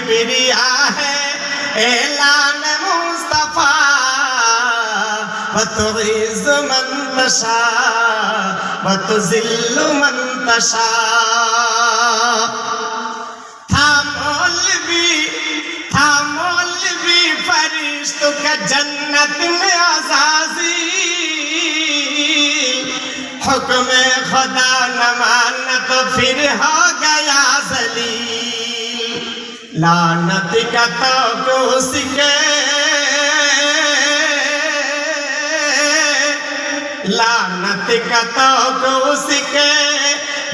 किबरिया है ऐलान मुस्तफा वतुइज़ मन तशा वतुज़िल्लु मन तशा। था मौलवी फरिश्तों का जन्नत में अज़ाज़ील, हुक्म खुदा न माना तो फिर हो गया ज़लील। लानत का तो उसके लानत का तो उसके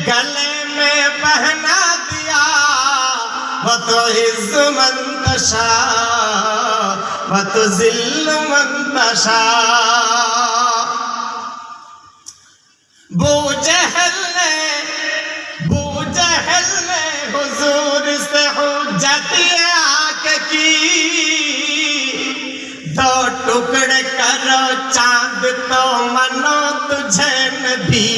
गले में पहना दिया वतुइज़्ज़ मन तशा वतुज़िल्लु मन तशा। बू जहल ने हुजूर से हुज्जत आके की, दो टुकड़े करो चांद तो मनो तुझे नबी।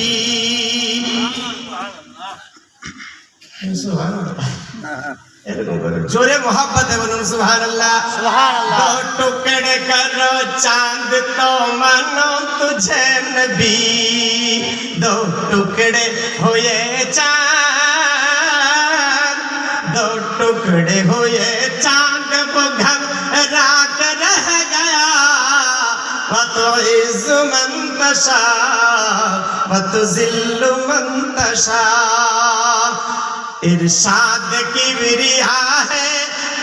जोरे मोहब्बत है बोलो सुभान अल्लाह। दो टुकड़े करो चांद तो मानो तुझे नबी। दो टुकड़े हुए चांद, दो टुकड़े हुए चांद वो घबरा कर रह गया। वतुइज़्ज़ मन तशा वतुज़िल्लु मन तशा। इरशाद किबरिया है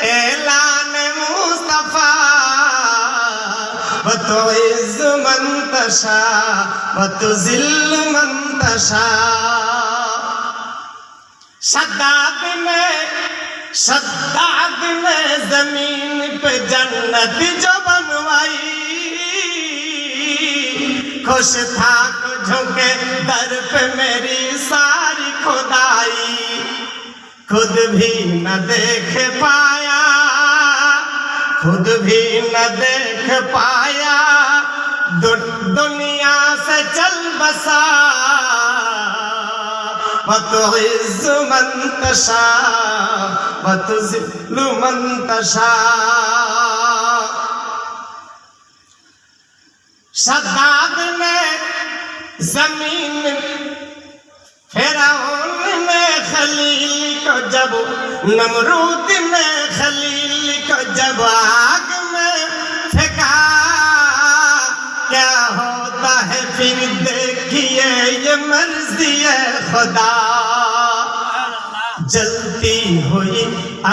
ऐलान मुस्तफा वतुइज़्ज़ मन तशा वतुज़िल्लु मन तशा। शद्दाद ने जमीन पे जन्नत जो बनवाई, खुश था को झुके दर पे मेरी सारी खुदाई। खुद भी न देख पाया, खुद भी न देख पाया, दुनिया से चल बसा। वतुइज़्ज़ मन तशा वतुज़िल्लु मन तशा। शद्दाद ने जमीन फिरौन ने खलील को जब, नमरूद ने खलील को जब आग में फेंका। क्या होता है फिर देखिए ये मर्ज़ी है खुदा। जलती हुई